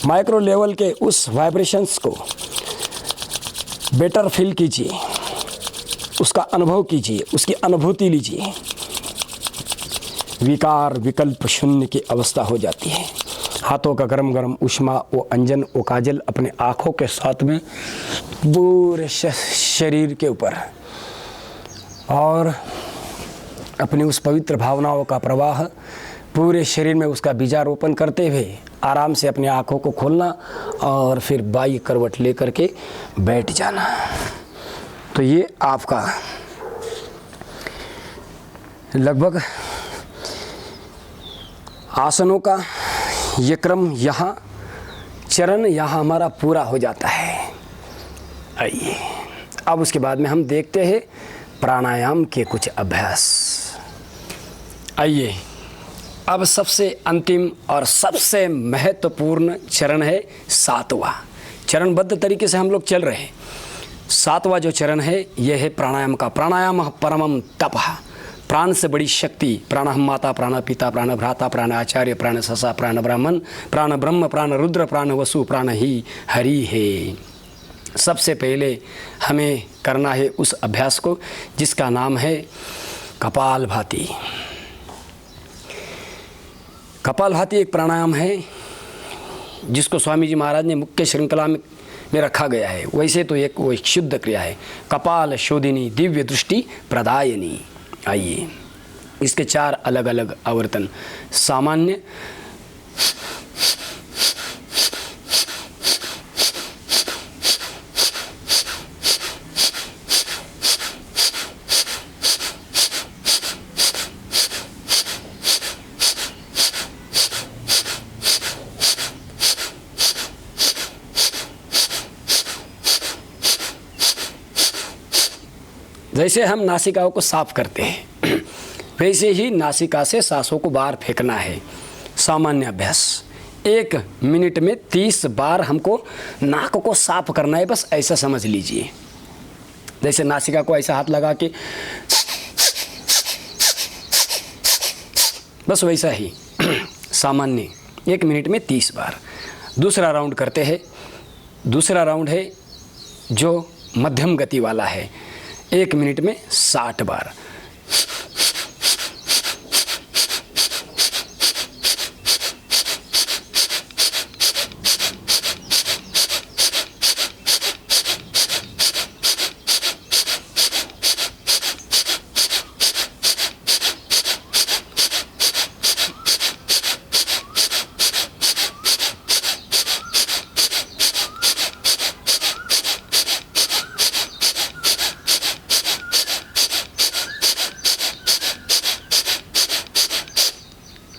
माइक्रो लेवल के उस वाइब्रेशंस को बेटर फील कीजिए, उसका अनुभव कीजिए, उसकी अनुभूति लीजिए। विकार विकल्प शून्य की अवस्था हो जाती है। हाथों का गरम गरम ऊष्मा, वो अंजन, वो काजल अपने आँखों के साथ में पूरे शरीर के ऊपर और अपनी उस पवित्र भावनाओं का प्रवाह पूरे शरीर में उसका बीजारोपण करते हुए आराम से अपनी आँखों को खोलना और फिर बाई करवट लेकर के बैठ जाना। तो ये आपका लगभग आसनों का ये क्रम, यहाँ चरण यहाँ हमारा पूरा हो जाता है। आइए अब उसके बाद में हम देखते हैं प्राणायाम के कुछ अभ्यास। आइए अब सबसे अंतिम और सबसे महत्वपूर्ण चरण है सातवां। चरणबद्ध तरीके से हम लोग चल रहे हैं। सातवां जो चरण है यह है प्राणायाम का। प्राणायाम परमम तपः, प्राण से बड़ी शक्ति। प्राण माता, प्राण पिता, प्राण भ्राता, प्राण आचार्य, प्राण ससा, प्राण ब्राह्मण, प्राण ब्रह्म, प्राण रुद्र, प्राण वसु, प्राण ही हरि है। सबसे पहले हमें करना है उस अभ्यास को जिसका नाम है कपालभाति। कपालभाति एक प्राणायाम है जिसको स्वामी जी महाराज ने मुख्य श्रृंखला में रखा गया है। वैसे तो वो एक शुद्ध क्रिया है। कपाल शोधिनी दिव्य दृष्टि प्रदायनी। आइए इसके 4 अलग अलग आवर्तन। सामान्य, जैसे हम नासिकाओं को साफ करते हैं वैसे ही नासिका से सांसों को बाहर फेंकना है। सामान्य अभ्यास 1 मिनट में 30 बार हमको नाक को साफ करना है। बस ऐसा समझ लीजिए, जैसे नासिका को ऐसा हाथ लगा के, बस वैसा ही सामान्य 1 मिनट में 30 बार। दूसरा राउंड करते हैं। दूसरा राउंड है जो मध्यम गति वाला है, 1 मिनट में 60 बार।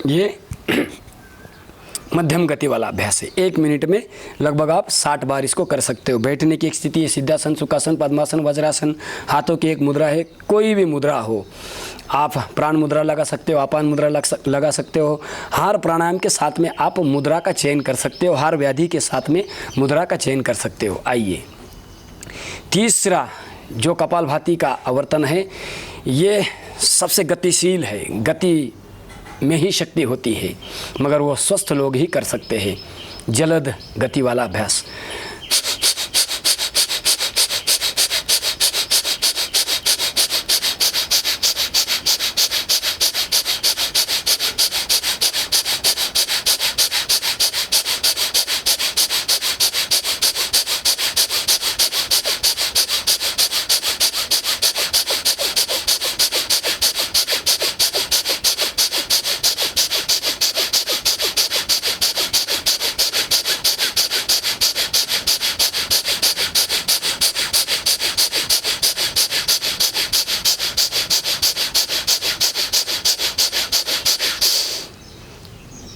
ये मध्यम गति वाला अभ्यास है। 1 मिनट में लगभग आप 60 बार इसको कर सकते हो। बैठने की एक स्थिति है, सिद्धासन, सुखासन, पद्मासन, वज्रासन, हाथों की एक मुद्रा है, कोई भी मुद्रा हो। आप प्राण मुद्रा लगा सकते हो, आपान मुद्रा लगा सकते हो। हर प्राणायाम के साथ में आप मुद्रा का चयन कर सकते हो, हर व्याधि के साथ में मुद्रा का चयन कर सकते हो। आइए, तीसरा जो कपालभाति का आवर्तन है, ये सबसे गतिशील है। गति में ही शक्ति होती है, मगर वो स्वस्थ लोग ही कर सकते हैं। जलद गति वाला अभ्यास।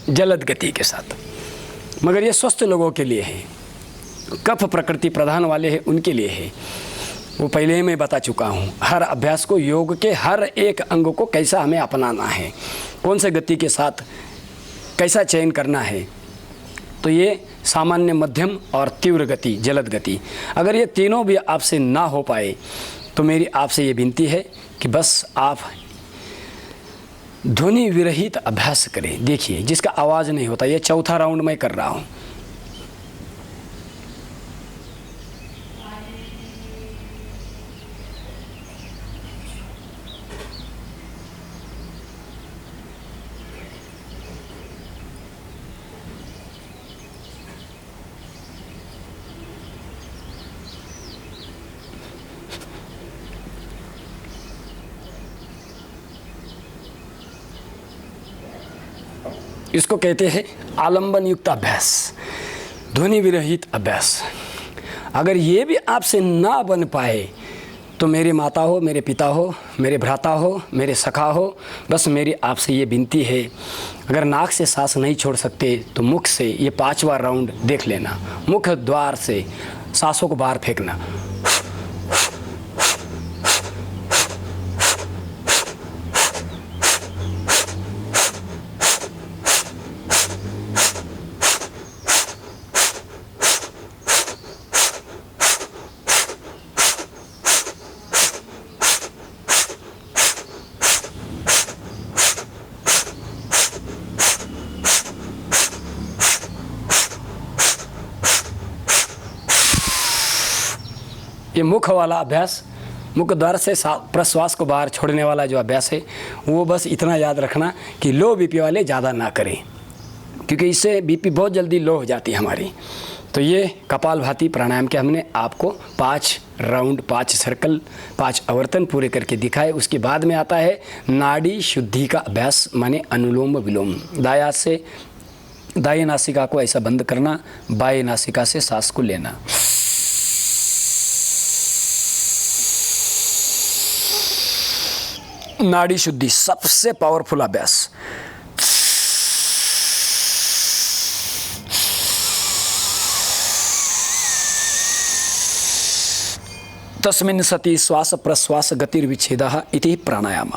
जलद गति के साथ, मगर ये स्वस्थ लोगों के लिए है। कफ प्रकृति प्रधान वाले हैं उनके लिए है। वो पहले ही मैं बता चुका हूँ। हर अभ्यास को, योग के हर एक अंग को कैसा हमें अपनाना है, कौन से गति के साथ कैसा चयन करना है। तो ये सामान्य, मध्यम और तीव्र गति, जलद गति, अगर ये तीनों भी आपसे ना हो पाए तो मेरी आपसे ये विनती है कि बस आप ध्वनि विरहित अभ्यास करें। देखिए, जिसका आवाज़ नहीं होता, ये चौथा राउंड मैं कर रहा हूँ। इसको कहते हैं आलंबन युक्त अभ्यास, ध्वनि विरहित अभ्यास। अगर ये भी आपसे ना बन पाए तो मेरी माता हो, मेरे पिता हो, मेरे भ्राता हो, मेरे सखा हो, बस मेरी आपसे ये विनती है, अगर नाक से सांस नहीं छोड़ सकते तो मुख से ये 5वां राउंड देख लेना। मुख द्वार से सांसों को बाहर फेंकना। ये मुख वाला अभ्यास, मुख द्वार से प्रश्वास को बाहर छोड़ने वाला जो अभ्यास है, वो बस इतना याद रखना कि लो बीपी वाले ज़्यादा ना करें, क्योंकि इससे बीपी बहुत जल्दी लो हो जाती है हमारी। तो ये कपालभाति प्राणायाम के हमने आपको 5 राउंड, 5 सर्कल, 5 आवर्तन पूरे करके दिखाए। उसके बाद में आता है नाड़ी शुद्धि का अभ्यास, माने अनुलोम विलोम। दायां से दाएं नासिका को ऐसा बंद करना, बाएं नासिका से सांस को लेना। नाड़ी शुद्धि सबसे पावरफुल अभ्यास। तस्मिन् सति श्वास प्रश्वास गतिर्विच्छेदः इति प्राणायाम।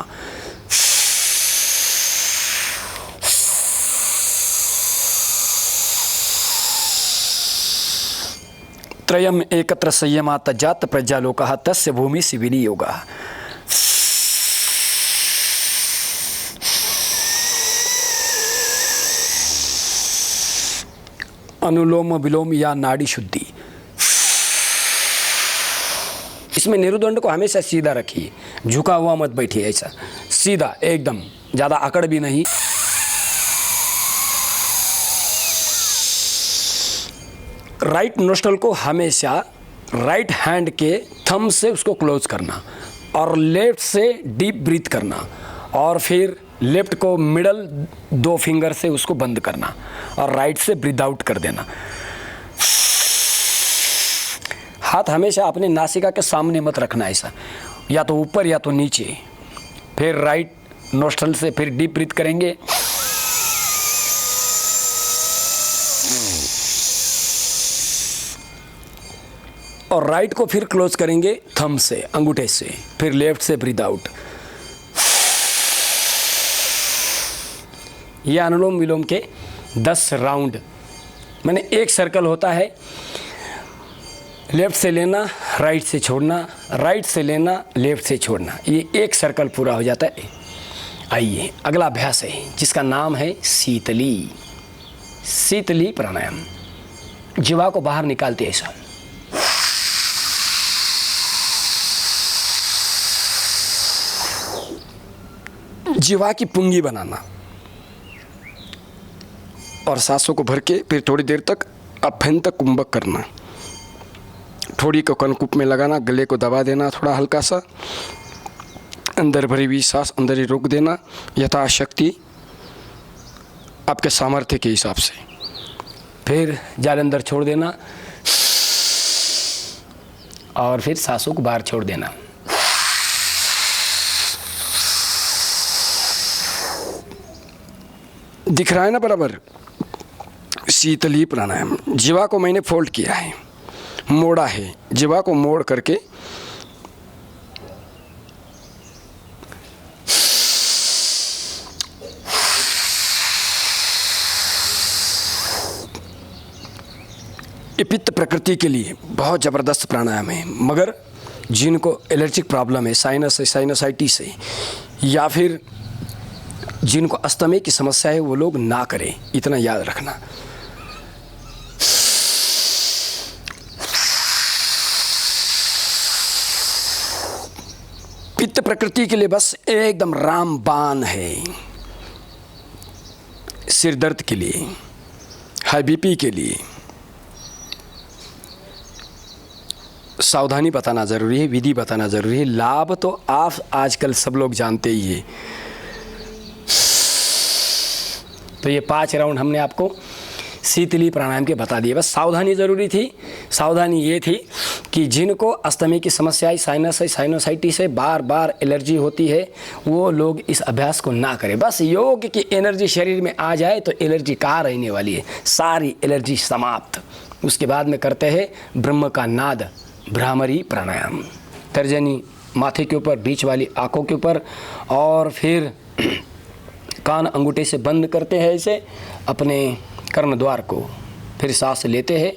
त्रयम् एकत्र संयमात् जात प्रज्ञालोकः तस्य भूमिः विनियोगः। अनुलोम विलोम या नाड़ी शुद्धि। इसमें मेरुदंड को हमेशा सीधा रखिए, झुका हुआ मत बैठिए, ऐसा सीधा एकदम, ज़्यादा अकड़ भी नहीं। राइट नोस्ट्रल को हमेशा राइट हैंड के थंब से उसको क्लोज करना और लेफ्ट से डीप ब्रीथ करना, और फिर लेफ्ट को मिडल 2 फिंगर से उसको बंद करना और राइट से ब्रीथ आउट कर देना। हाथ हमेशा अपने नासिका के सामने मत रखना, ऐसा या तो ऊपर या तो नीचे। फिर राइट नोस्ट्रल से फिर डीप ब्रीथ करेंगे और राइट को फिर क्लोज करेंगे थंब से, अंगूठे से, फिर लेफ्ट से ब्रीथ आउट। ये अनुलोम विलोम के 10 राउंड, मैंने एक सर्कल होता है, लेफ्ट से लेना, राइट से छोड़ना, राइट से लेना, लेफ्ट से छोड़ना, ये एक सर्कल पूरा हो जाता है। आइए अगला अभ्यास है जिसका नाम है शीतली। शीतली प्राणायाम। जीवा को बाहर निकालते ऐसा, जीवा की पुंगी बनाना और सांसों को भर के फिर थोड़ी देर तक अभ्यंतर कुंभक करना। थोड़ी को कनकूप में लगाना, गले को दबा देना थोड़ा हल्का सा, अंदर भरी हुई सांस अंदर ही रोक देना यथाशक्ति आपके सामर्थ्य के हिसाब से, फिर जाल अंदर छोड़ देना और फिर सांसों को बाहर छोड़ देना। दिख रहा है ना बराबर? शीतली प्राणायाम। जीवा को मैंने फोल्ड किया है, मोड़ा है, जीवा को मोड़ करके ये पित्त प्रकृति के लिए बहुत ज़बरदस्त प्राणायाम है, मगर जिनको एलर्जिक प्रॉब्लम है, साइनस है, साइनोसाइटिस है, या फिर जिनको अस्थमा की समस्या है वो लोग ना करें, इतना याद रखना। पित्त प्रकृति के लिए बस एकदम रामबाण है। सिर दर्द के लिए, हाई बीपी के लिए सावधानी बताना ज़रूरी है, विधि बताना ज़रूरी है। लाभ तो आप आजकल सब लोग जानते ही है। तो ये 5 राउंड हमने आपको शीतली प्राणायाम के बता दिए। बस सावधानी ज़रूरी थी। सावधानी ये थी कि जिनको अस्थमा की समस्या है, साइनस है, साइनोसाइटिस है, बार बार एलर्जी होती है, वो लोग इस अभ्यास को ना करें। बस योग की एनर्जी शरीर में आ जाए तो एलर्जी कहाँ रहने वाली है, सारी एलर्जी समाप्त। उसके बाद में करते हैं ब्रह्म का नाद, भ्रामरी प्राणायाम। तर्जनी माथे के ऊपर, बीच वाली आंखों के ऊपर, और फिर कान अंगूठे से बंद करते हैं ऐसे अपने कर्म द्वार को, फिर सांस लेते हैं।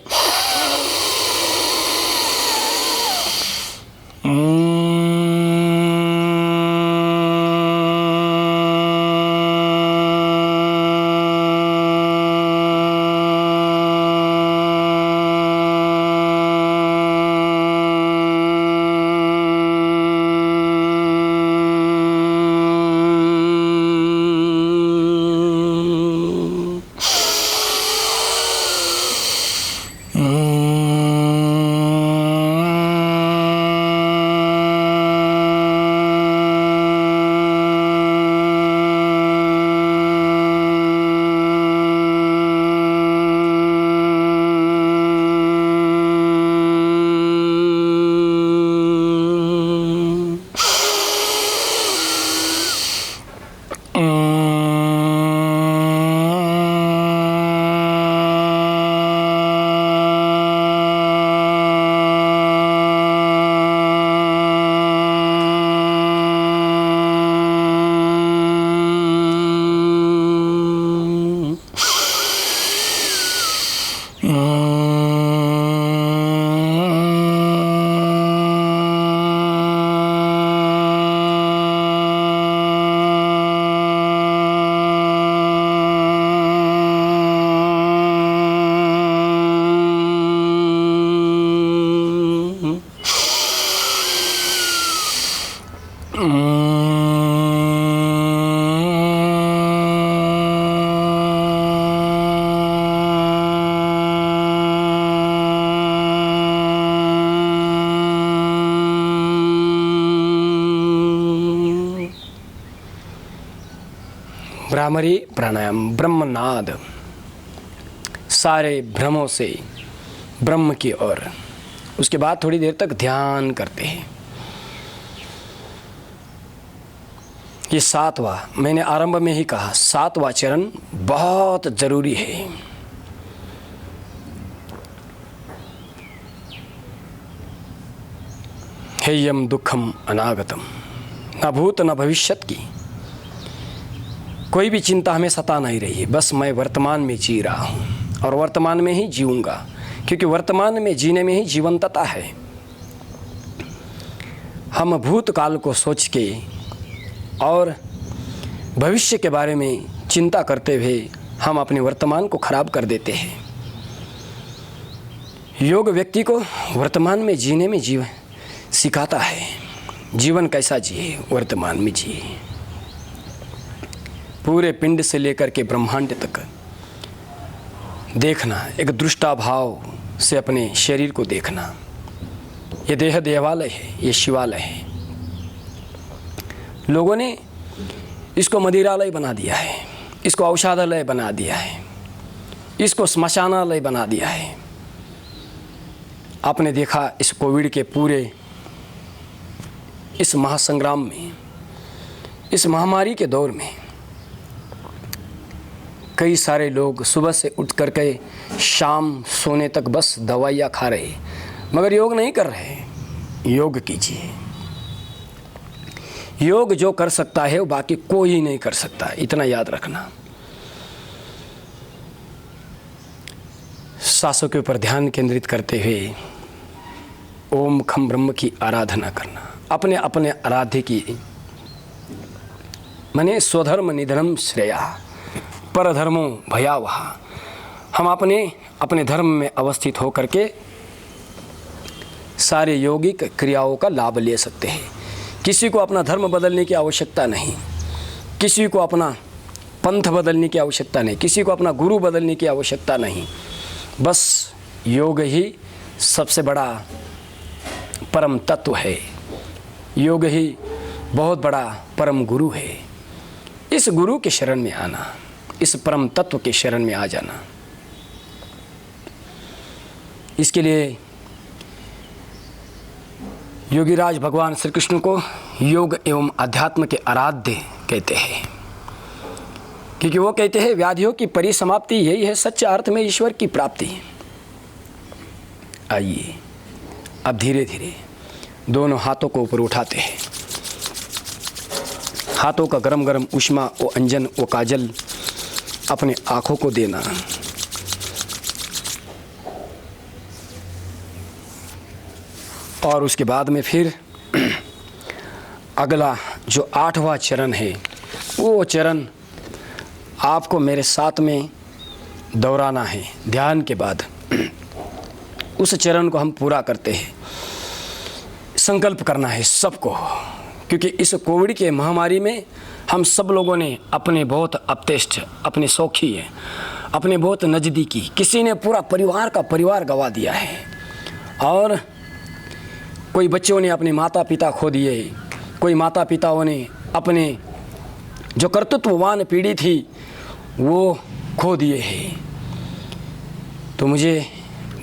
भ्रामरी प्राणायाम, ब्रह्मनाद, सारे भ्रमों से ब्रह्म की ओर। उसके बाद थोड़ी देर तक ध्यान करते हैं। ये 7वां, मैंने आरंभ में ही कहा, 7वां चरण बहुत ज़रूरी है। हेयम दुखम अनागतम, न भूत न भविष्यत की कोई भी चिंता हमें सता नहीं रही है। बस मैं वर्तमान में जी रहा हूँ और वर्तमान में ही जीऊँगा, क्योंकि वर्तमान में जीने में ही जीवंतता है। हम भूतकाल को सोच के और भविष्य के बारे में चिंता करते हुए हम अपने वर्तमान को खराब कर देते हैं। योग व्यक्ति को वर्तमान में जीने में जीवन सिखाता है। जीवन कैसा जिए, वर्तमान में जिए। पूरे पिंड से लेकर के ब्रह्मांड तक देखना, एक दृष्टा भाव से अपने शरीर को देखना। ये देह देवालय है, ये शिवालय है। लोगों ने इसको मदिरालय बना दिया है, इसको औषधालय बना दिया है, इसको श्मशानालय बना दिया है। आपने देखा इस कोविड के पूरे इस महासंग्राम में, इस महामारी के दौर में कई सारे लोग सुबह से उठ कर के शाम सोने तक बस दवाइयाँ खा रहे, मगर योग नहीं कर रहे। योग कीजिए। योग जो कर सकता है वो बाकी कोई नहीं कर सकता, इतना याद रखना। सांसों के ऊपर ध्यान केंद्रित करते हुए ओम खम ब्रह्म की आराधना करना। अपने अपने आराध्य की मने स्वधर्म निधनम श्रेया परधर्मो भयावह। हम अपने अपने धर्म में अवस्थित होकर के सारे यौगिक क्रियाओं का लाभ ले सकते हैं। किसी को अपना धर्म बदलने की आवश्यकता नहीं, किसी को अपना पंथ बदलने की आवश्यकता नहीं, किसी को अपना गुरु बदलने की आवश्यकता नहीं। बस योग ही सबसे बड़ा परम तत्व है। योग ही बहुत बड़ा परम गुरु है। इस गुरु के शरण में आना, इस परम तत्व के शरण में आ जाना, इसके लिए योगीराज भगवान श्री कृष्ण को योग एवं अध्यात्म के आराध्य कहते हैं, क्योंकि वो कहते हैं व्याधियों की परिसमाप्ति यही है सच्चे अर्थ में ईश्वर की प्राप्ति। आइए अब धीरे धीरे दोनों हाथों को ऊपर उठाते हैं। हाथों का गरम गरम उष्मा वो अंजन वो काजल अपने आँखों को देना। और उसके बाद में फिर अगला जो 8वां चरण है, वो चरण आपको मेरे साथ में दोहराना है। ध्यान के बाद उस चरण को हम पूरा करते हैं। संकल्प करना है सबको, क्योंकि इस कोविड के महामारी में हम सब लोगों ने अपने बहुत अपतेष्ट, अपने सौखी है, अपने बहुत नज़दीकी, किसी ने पूरा परिवार गंवा दिया है। और कोई बच्चों ने अपने माता पिता खो दिए, कोई माता पिताओं ने अपने जो कर्तृत्ववान पीढ़ी थी वो खो दिए हैं। तो मुझे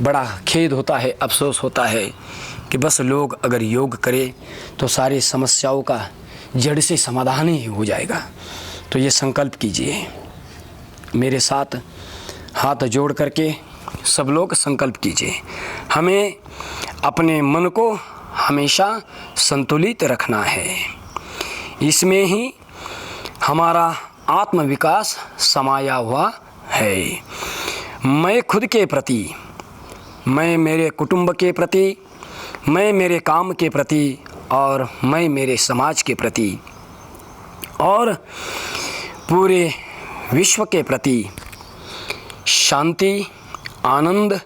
बड़ा खेद होता है, अफसोस होता है कि बस लोग अगर योग करें तो सारी समस्याओं का जड़ से समाधान ही हो जाएगा। तो ये संकल्प कीजिए मेरे साथ, हाथ जोड़ करके सब लोग संकल्प कीजिए। हमें अपने मन को हमेशा संतुलित रखना है, इसमें ही हमारा आत्मविकास समाया हुआ है। मैं खुद के प्रति, मैं मेरे कुटुंब के प्रति, मैं मेरे काम के प्रति और मैं मेरे समाज के प्रति और पूरे विश्व के प्रति शांति, आनंद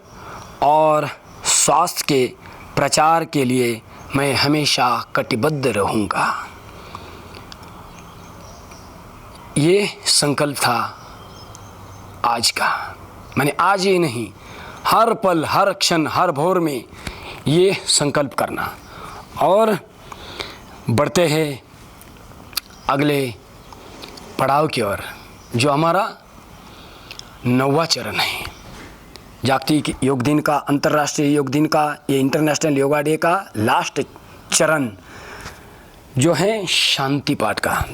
और स्वास्थ्य के प्रचार के लिए मैं हमेशा कटिबद्ध रहूँगा। ये संकल्प था आज का। मैंने आज ही नहीं, हर पल, हर क्षण, हर भोर में ये संकल्प करना। और बढ़ते हैं अगले पड़ाव की ओर, जो हमारा 9वां चरण है। जागतिक योग दिन का, अंतर्राष्ट्रीय योग दिन का, ये इंटरनेशनल योगा डे का लास्ट चरण जो है शांति पाठ का।